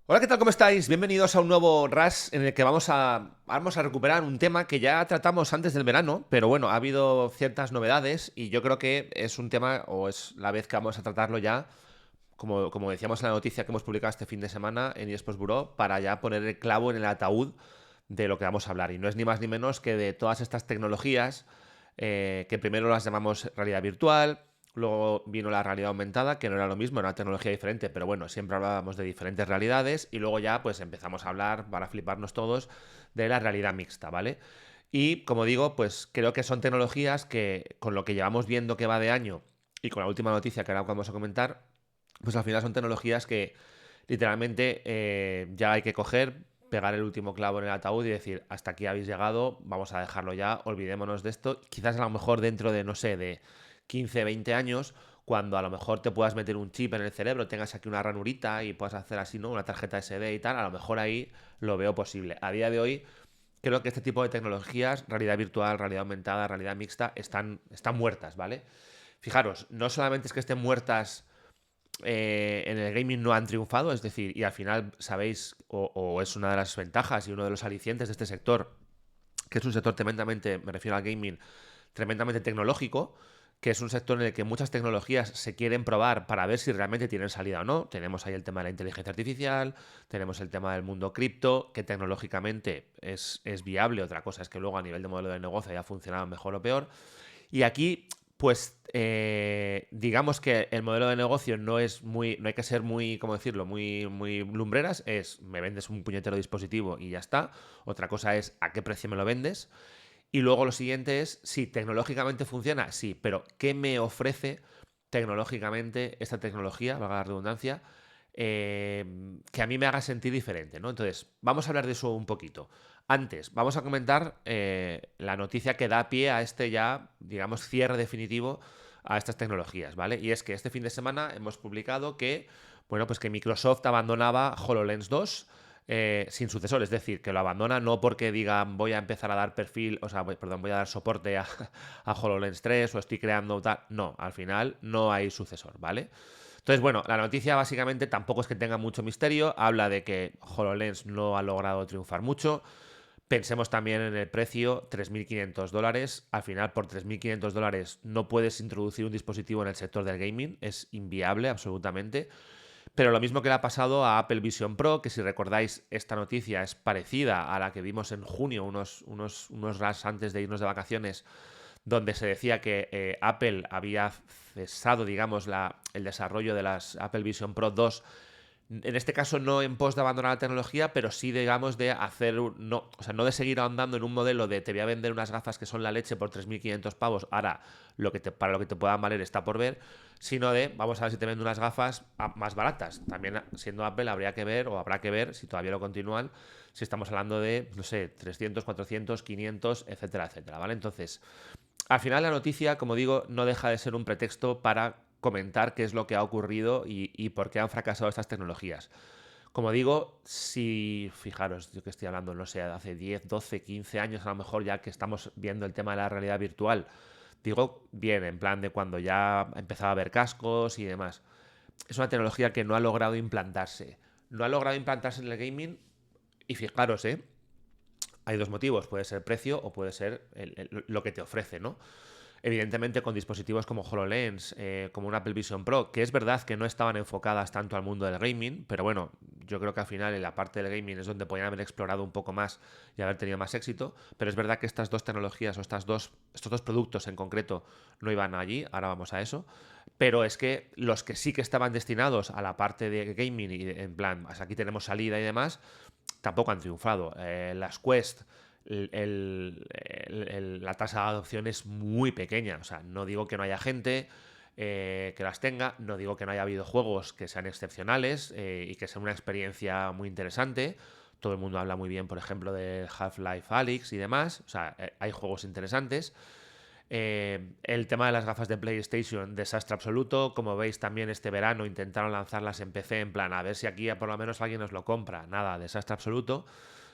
Hola, ¿qué tal? ¿Cómo estáis? Bienvenidos a un nuevo Rush en el que vamos a recuperar un tema que ya tratamos antes del verano, pero bueno, ha habido ciertas novedades y yo creo que es un tema, o es la vez que vamos a tratarlo ya, como decíamos en la noticia que hemos publicado este fin de semana en eSports Bureau, para ya poner el clavo en el ataúd de lo que vamos a hablar. Y no es ni más ni menos que de todas estas tecnologías que primero las llamamos realidad virtual. Luego vino la realidad aumentada, que no era lo mismo, era una tecnología diferente, pero bueno, siempre hablábamos de diferentes realidades y luego ya pues empezamos a hablar, para fliparnos todos, de la realidad mixta, ¿vale? Y como digo, pues creo que son tecnologías que con lo que llevamos viendo que va de año y con la última noticia que ahora vamos a comentar, pues al final son tecnologías que literalmente ya hay que coger, pegar el último clavo en el ataúd y decir, hasta aquí habéis llegado, vamos a dejarlo ya, olvidémonos de esto. Quizás a lo mejor dentro de, no sé, de 15 20 años, cuando a lo mejor te puedas meter un chip en el cerebro, tengas aquí una ranurita y puedas hacer así, ¿no? Una tarjeta SD y tal, a lo mejor ahí lo veo posible. A día de hoy, creo que este tipo de tecnologías, realidad virtual, realidad aumentada, realidad mixta, están muertas, ¿vale? Fijaros, no solamente es que estén muertas en el gaming no han triunfado, es decir, y al final sabéis, o es una de las ventajas y uno de los alicientes de este sector, que es un sector tremendamente, me refiero al gaming, tremendamente tecnológico, que es un sector en el que muchas tecnologías se quieren probar para ver si realmente tienen salida o no. Tenemos ahí el tema de la inteligencia artificial, tenemos el tema del mundo cripto, que tecnológicamente es viable, otra cosa es que luego a nivel de modelo de negocio haya funcionado mejor o peor. Y aquí, pues, digamos que el modelo de negocio no es muy, no hay que ser muy, ¿cómo decirlo?, muy lumbreras, es me vendes un puñetero dispositivo y ya está. Otra cosa es a qué precio me lo vendes. Y luego lo siguiente es, sí, tecnológicamente funciona, sí, pero ¿qué me ofrece tecnológicamente esta tecnología, valga la redundancia, que a mí me haga sentir diferente, ¿no? Entonces, vamos a hablar de eso un poquito. Antes, vamos a comentar la noticia que da pie a este ya, digamos, cierre definitivo a estas tecnologías, ¿vale? Y es que este fin de semana hemos publicado que, bueno, pues que Microsoft abandonaba HoloLens 2 sin sucesor, es decir, que lo abandona no porque digan voy a empezar a dar perfil, o sea, perdón, voy a dar soporte a HoloLens 3 o estoy creando tal. No, al final no hay sucesor, ¿vale? Entonces, bueno, la noticia básicamente tampoco es que tenga mucho misterio, habla de que HoloLens no ha logrado triunfar mucho. Pensemos también en el precio, $3.500. Al final, por $3.500 no puedes introducir un dispositivo en el sector del gaming, es inviable absolutamente. Pero lo mismo que le ha pasado a Apple Vision Pro, que si recordáis, esta noticia es parecida a la que vimos en junio, unos horas antes de irnos de vacaciones, donde se decía que Apple había cesado, digamos, el desarrollo de las Apple Vision Pro 2. En este caso no en pos de abandonar la tecnología, pero sí, digamos, de hacer, no, o sea, no de seguir ahondando en un modelo de te voy a vender unas gafas que son la leche por 3.500 pavos, ahora para lo que te puedan valer está por ver, sino de vamos a ver si te vendo unas gafas más baratas. También siendo Apple habría que ver, o habrá que ver, si todavía lo continúan, si estamos hablando de, no sé, 300 400 500 etcétera, etcétera, ¿vale? Entonces, al final la noticia, como digo, no deja de ser un pretexto para comentar qué es lo que ha ocurrido y por qué han fracasado estas tecnologías. Como digo, si fijaros, yo que estoy hablando, no sé, hace 10 12 15 años a lo mejor ya que estamos viendo el tema de la realidad virtual, digo bien, en plan de cuando ya empezaba a haber cascos y demás. Es una tecnología que no ha logrado implantarse. No ha logrado implantarse en el gaming y fijaros, hay dos motivos, puede ser precio o puede ser lo que te ofrece, ¿no? Evidentemente con dispositivos como HoloLens, como un Apple Vision Pro, que es verdad que no estaban enfocadas tanto al mundo del gaming, pero bueno, yo creo que al final en la parte del gaming es donde podían haber explorado un poco más y haber tenido más éxito, pero es verdad que estas dos tecnologías o estos dos productos en concreto no iban allí, ahora vamos a eso, pero es que los que sí que estaban destinados a la parte de gaming y en plan, pues aquí tenemos salida y demás, tampoco han triunfado. Las Quest, la tasa de adopción es muy pequeña. O sea, no digo que no haya gente que las tenga, no digo que no haya videojuegos que sean excepcionales y que sean una experiencia muy interesante. Todo el mundo habla muy bien, por ejemplo, de Half-Life Alyx y demás. O sea, hay juegos interesantes. El tema de las gafas de PlayStation, desastre absoluto. Como veis, también este verano intentaron lanzarlas en PC en plan, a ver si aquí por lo menos alguien nos lo compra. Nada, desastre absoluto.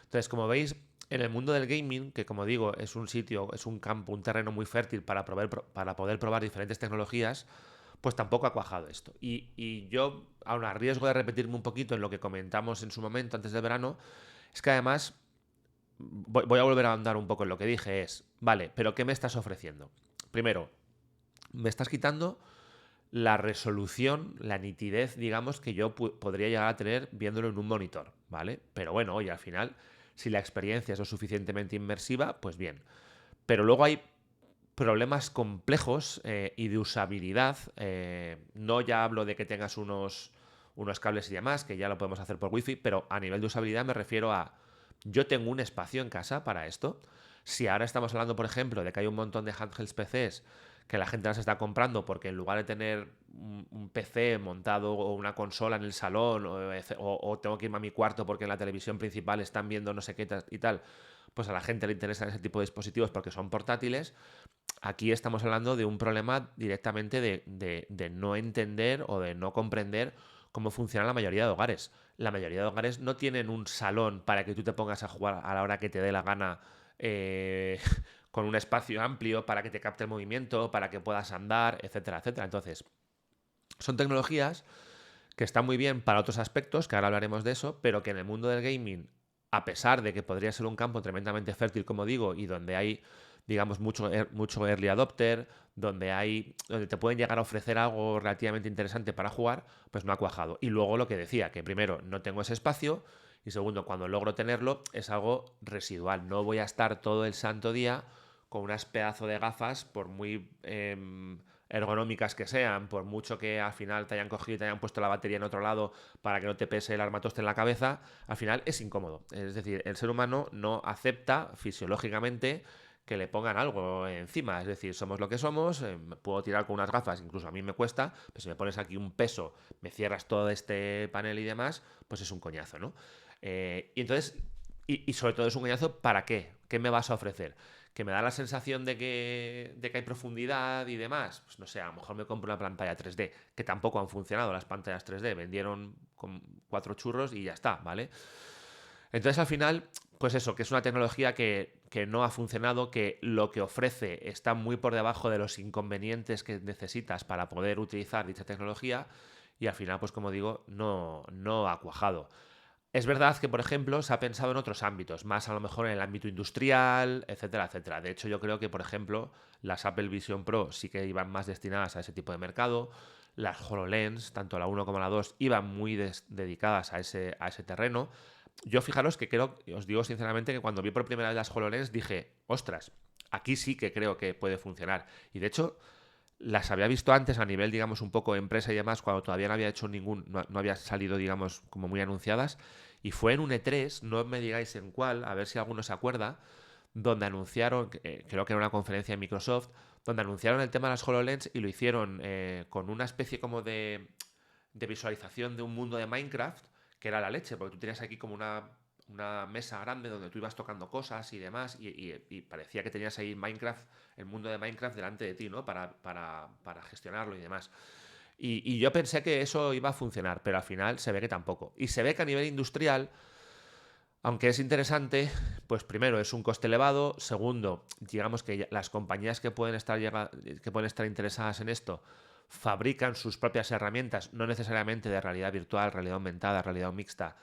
Entonces, como veis, en el mundo del gaming, que como digo, es un sitio, es un campo, un terreno muy fértil para poder probar diferentes tecnologías, pues tampoco ha cuajado esto. Y yo, aun a riesgo de repetirme un poquito en lo que comentamos en su momento antes del verano, es que además voy a volver a andar un poco en lo que dije, es, vale, pero ¿qué me estás ofreciendo? Primero, me estás quitando la resolución, la nitidez, digamos, que yo podría llegar a tener viéndolo en un monitor, ¿vale? Pero bueno, oye, al final, si la experiencia es lo suficientemente inmersiva, pues bien. Pero luego hay problemas complejos y de usabilidad. No ya hablo de que tengas unos cables y demás, que ya lo podemos hacer por wifi, pero a nivel de usabilidad me refiero a, yo tengo un espacio en casa para esto. Si ahora estamos hablando, por ejemplo, de que hay un montón de handhelds PCs que la gente las está comprando porque en lugar de tener un PC montado o una consola en el salón o tengo que irme a mi cuarto porque en la televisión principal están viendo no sé qué y tal, pues a la gente le interesan ese tipo de dispositivos porque son portátiles. Aquí estamos hablando de un problema directamente de no entender o de no comprender cómo funciona la mayoría de hogares. La mayoría de hogares no tienen un salón para que tú te pongas a jugar a la hora que te dé la gana, con un espacio amplio para que te capte el movimiento, para que puedas andar, etcétera, etcétera. Entonces, son tecnologías que están muy bien para otros aspectos, que ahora hablaremos de eso, pero que en el mundo del gaming, a pesar de que podría ser un campo tremendamente fértil, como digo, y donde hay, digamos, mucho early adopter, donde te pueden llegar a ofrecer algo relativamente interesante para jugar, pues no ha cuajado. Y luego lo que decía, que primero no tengo ese espacio, y segundo, cuando logro tenerlo, es algo residual. No voy a estar todo el santo día con unas pedazo de gafas, por muy ergonómicas que sean, por mucho que al final te hayan cogido y te hayan puesto la batería en otro lado para que no te pese el armatoste en la cabeza, al final es incómodo. Es decir, el ser humano no acepta fisiológicamente que le pongan algo encima. Es decir, somos lo que somos, puedo tirar con unas gafas, incluso a mí me cuesta, pero si me pones aquí un peso, me cierras todo este panel y demás, pues es un coñazo, ¿no? Y entonces, y sobre todo es un coñazo, ¿para qué? ¿Qué me vas a ofrecer? ¿Que me da la sensación de que hay profundidad y demás? Pues no sé, a lo mejor me compro una pantalla 3D, que tampoco han funcionado las pantallas 3D, vendieron con 4 churros y ya está, ¿vale? Entonces al final, pues eso, que es una tecnología que no ha funcionado, que lo que ofrece está muy por debajo de los inconvenientes que necesitas para poder utilizar dicha tecnología y al final, pues como digo, no ha cuajado. Es verdad que, por ejemplo, se ha pensado en otros ámbitos, más a lo mejor en el ámbito industrial, etcétera, etcétera. De hecho, yo creo que, por ejemplo, las Apple Vision Pro sí que iban más destinadas a ese tipo de mercado. Las HoloLens, tanto la 1 como la 2, iban muy dedicadas a ese terreno. Yo fijaros que creo, os digo sinceramente, que cuando vi por primera vez las HoloLens dije, ostras, aquí sí que creo que puede funcionar. Y de hecho, las había visto antes a nivel, digamos, un poco empresa y demás, cuando todavía no había hecho no había salido, digamos, como muy anunciadas. Y fue en un E3, no me digáis en cuál, a ver si alguno se acuerda, donde anunciaron, creo que era una conferencia de Microsoft, donde anunciaron el tema de las HoloLens y lo hicieron con una especie como de visualización de un mundo de Minecraft, que era la leche, porque tú tenías aquí como una mesa grande donde tú ibas tocando cosas y demás, y parecía que tenías ahí Minecraft, el mundo de Minecraft delante de ti, ¿no? Para gestionarlo y demás. Y yo pensé que eso iba a funcionar, pero al final se ve que tampoco. Y se ve que a nivel industrial, aunque es interesante, pues primero es un coste elevado, segundo, digamos que las compañías que pueden estar interesadas en esto fabrican sus propias herramientas, no necesariamente de realidad virtual, realidad aumentada, realidad mixta,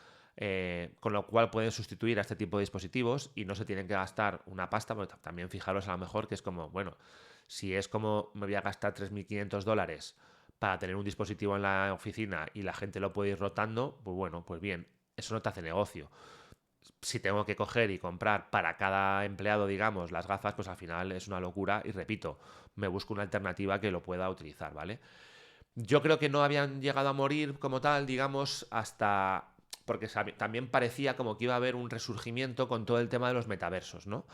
con lo cual pueden sustituir a este tipo de dispositivos y no se tienen que gastar una pasta, porque también fijaros a lo mejor que es como, bueno, si es como me voy a gastar $3.500 para tener un dispositivo en la oficina y la gente lo puede ir rotando, pues bueno, pues bien, eso no te hace negocio. Si tengo que coger y comprar para cada empleado, digamos, las gafas, pues al final es una locura y repito, me busco una alternativa que lo pueda utilizar, ¿vale? Yo creo que no habían llegado a morir como tal, digamos, hasta... Porque también parecía como que iba a haber un resurgimiento con todo el tema de los metaversos, ¿no?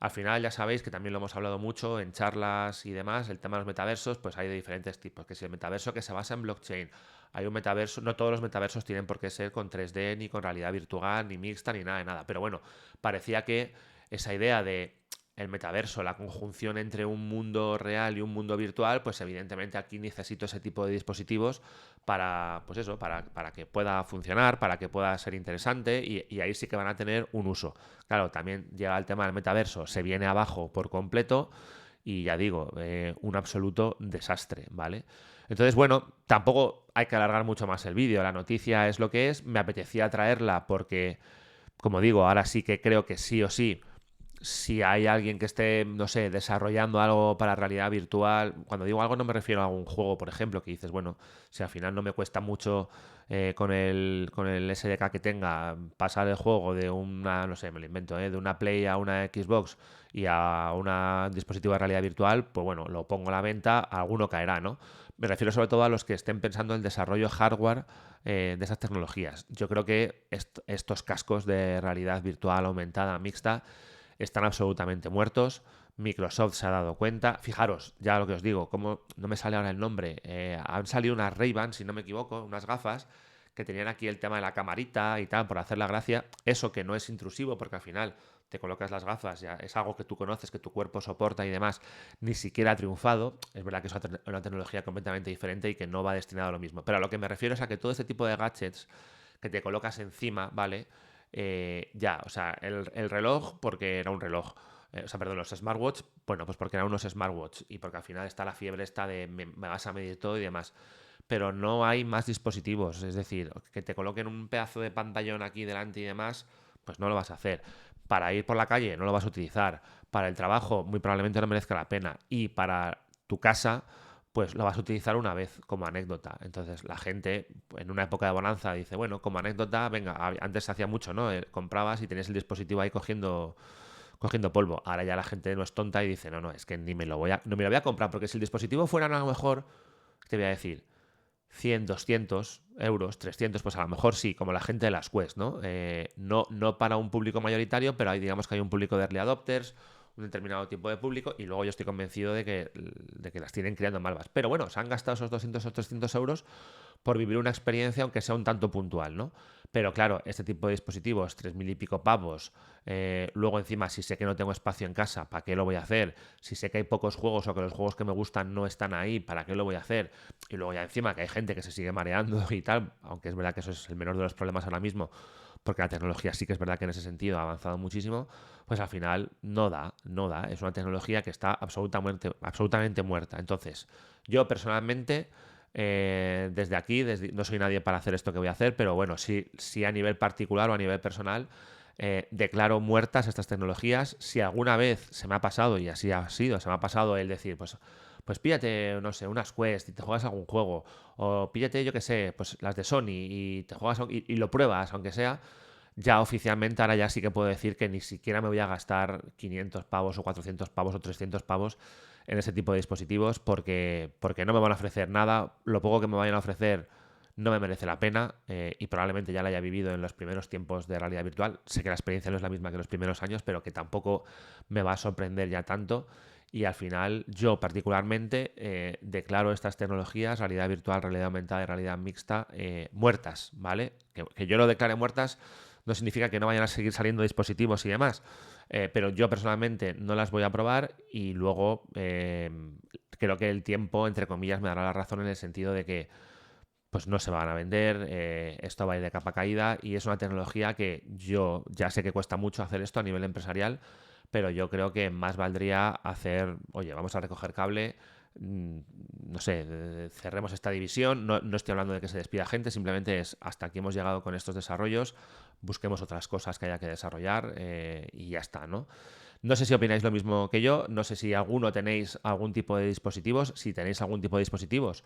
Al final ya sabéis que también lo hemos hablado mucho en charlas y demás, el tema de los metaversos, pues hay de diferentes tipos, que si el metaverso que se basa en blockchain, hay un metaverso, no todos los metaversos tienen por qué ser con 3D, ni con realidad virtual, ni mixta, ni nada de nada, pero bueno, parecía que esa idea de el metaverso, la conjunción entre un mundo real y un mundo virtual, pues evidentemente aquí necesito ese tipo de dispositivos para, pues eso, para que pueda funcionar, para que pueda ser interesante y ahí sí que van a tener un uso. Claro, también llega el tema del metaverso, se viene abajo por completo y ya digo, un absoluto desastre, ¿vale? Entonces, bueno, tampoco hay que alargar mucho más el vídeo. La noticia es lo que es. Me apetecía traerla porque, como digo, ahora sí que creo que sí o sí, si hay alguien que esté, no sé, desarrollando algo para realidad virtual, cuando digo algo no me refiero a algún juego, por ejemplo, que dices, bueno, si al final no me cuesta mucho con el SDK que tenga pasar el juego de una, no sé, me lo invento, de una Play a una Xbox y a un dispositivo de realidad virtual, pues bueno, lo pongo a la venta, alguno caerá, ¿no? Me refiero sobre todo a los que estén pensando en el desarrollo hardware de esas tecnologías. Yo creo que estos cascos de realidad virtual aumentada mixta están absolutamente muertos. Microsoft se ha dado cuenta. Fijaros, ya lo que os digo, como no me sale ahora el nombre, han salido unas Ray-Ban, si no me equivoco, unas gafas que tenían aquí el tema de la camarita y tal, por hacer la gracia. Eso que no es intrusivo, porque al final te colocas las gafas, ya es algo que tú conoces, que tu cuerpo soporta y demás, ni siquiera ha triunfado. Es verdad que es una tecnología completamente diferente y que no va destinado a lo mismo. Pero a lo que me refiero es a que todo este tipo de gadgets que te colocas encima, ¿vale? Ya, o sea, el reloj porque era un reloj. O sea, perdón, los smartwatch, bueno, pues porque eran unos smartwatch y porque al final está la fiebre esta de me vas a medir todo y demás. Pero no hay más dispositivos, es decir, que te coloquen un pedazo de pantallón aquí delante y demás, pues no lo vas a hacer. Para ir por la calle no lo vas a utilizar. Para el trabajo muy probablemente no merezca la pena. Y para tu casa pues lo vas a utilizar una vez como anécdota. Entonces la gente en una época de bonanza dice, bueno, como anécdota, venga, antes se hacía mucho, ¿no? Comprabas y tenías el dispositivo ahí cogiendo polvo. Ahora ya la gente no es tonta y dice, no, no, es que ni me lo voy a, no me lo voy a comprar, porque si el dispositivo fuera a lo mejor, te voy a decir, 100, 200 euros, 300, pues a lo mejor sí, como la gente de las Quest, ¿no? No para un público mayoritario, pero digamos que hay un público de early adopters, un determinado tipo de público, y luego yo estoy convencido de que las tienen creando malvas. Pero bueno, se han gastado esos 200 o 300 euros por vivir una experiencia, aunque sea un tanto puntual, ¿no? Pero claro, este tipo de dispositivos, 3.000 y pico pavos, luego encima, si sé que no tengo espacio en casa, ¿para qué lo voy a hacer? Si sé que hay pocos juegos o que los juegos que me gustan no están ahí, ¿para qué lo voy a hacer? Y luego ya encima que hay gente que se sigue mareando y tal, aunque es verdad que eso es el menor de los problemas ahora mismo, porque la tecnología sí que es verdad que en ese sentido ha avanzado muchísimo, pues al final no da. Es una tecnología que está absolutamente muerta. Entonces, yo personalmente desde aquí, no soy nadie para hacer esto que voy a hacer, pero bueno, sí a nivel particular o a nivel personal, declaro muertas estas tecnologías. Si alguna vez se me ha pasado, y así ha sido, se me ha pasado el decir, pues píllate, no sé, unas Quest y te juegas algún juego, o píllate, yo qué sé, pues las de Sony y te juegas y lo pruebas, aunque sea, ya oficialmente ahora ya sí que puedo decir que ni siquiera me voy a gastar 500 pavos o 400 pavos o 300 pavos en ese tipo de dispositivos porque no me van a ofrecer nada. Lo poco que me vayan a ofrecer no me merece la pena y probablemente ya la haya vivido en los primeros tiempos de realidad virtual. Sé que la experiencia no es la misma que los primeros años, pero que tampoco me va a sorprender ya tanto. Y al final yo particularmente declaro estas tecnologías, realidad virtual, realidad aumentada y realidad mixta, muertas, ¿vale? Que yo lo declare muertas no significa que no vayan a seguir saliendo dispositivos y demás. Pero yo personalmente no las voy a probar y luego creo que el tiempo, entre comillas, me dará la razón en el sentido de que pues no se van a vender, esto va a ir de capa caída y es una tecnología que yo ya sé que cuesta mucho hacer esto a nivel empresarial, pero yo creo que más valdría hacer, oye, vamos a recoger cable, mm, no sé, cerremos esta división, no estoy hablando de que se despida gente, simplemente es hasta aquí hemos llegado con estos desarrollos, busquemos otras cosas que haya que desarrollar y ya está, ¿no? No sé si opináis lo mismo que yo, no sé si alguno tenéis algún tipo de dispositivos, si tenéis algún tipo de dispositivos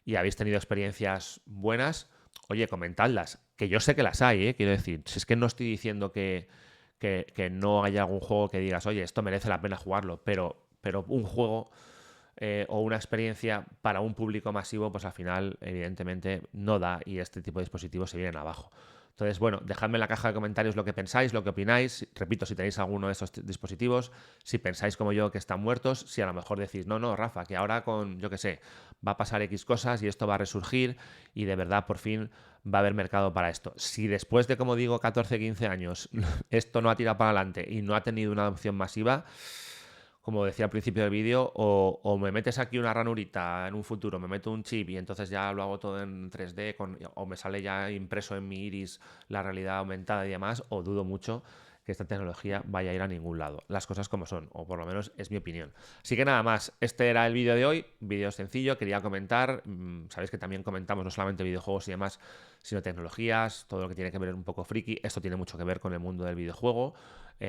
y habéis tenido experiencias buenas, oye, comentadlas, que yo sé que las hay, quiero decir, si es que no estoy diciendo que no haya algún juego que digas, oye, esto merece la pena jugarlo, pero un juego o una experiencia para un público masivo, pues al final, evidentemente, no da y este tipo de dispositivos se vienen abajo. Entonces, bueno, dejadme en la caja de comentarios lo que pensáis, lo que opináis. Repito, si tenéis alguno de estos dispositivos, si pensáis como yo que están muertos, si a lo mejor decís, no, no, Rafa, que ahora con, yo qué sé, va a pasar X cosas y esto va a resurgir y de verdad por fin va a haber mercado para esto. Si después de, como digo, 14, 15 años, esto no ha tirado para adelante y no ha tenido una adopción masiva, como decía al principio del vídeo, o me metes aquí una ranurita en un futuro, me meto un chip y entonces ya lo hago todo en 3D, o me sale ya impreso en mi iris la realidad aumentada y demás, o dudo mucho que esta tecnología vaya a ir a ningún lado. Las cosas como son, o por lo menos es mi opinión. Así que nada más, este era el vídeo de hoy, vídeo sencillo, quería comentar, sabéis que también comentamos no solamente videojuegos y demás, sino tecnologías, todo lo que tiene que ver un poco friki. Esto tiene mucho que ver con el mundo del videojuego,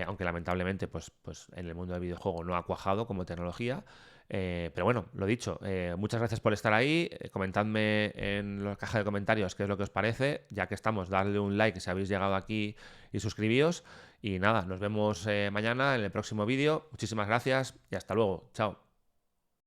aunque lamentablemente pues en el mundo del videojuego no ha cuajado como tecnología. Pero bueno, lo dicho, muchas gracias por estar ahí. Comentadme en la caja de comentarios qué es lo que os parece. Ya que estamos, darle un like si habéis llegado aquí y suscribíos. Y nada, nos vemos mañana en el próximo vídeo. Muchísimas gracias y hasta luego. Chao.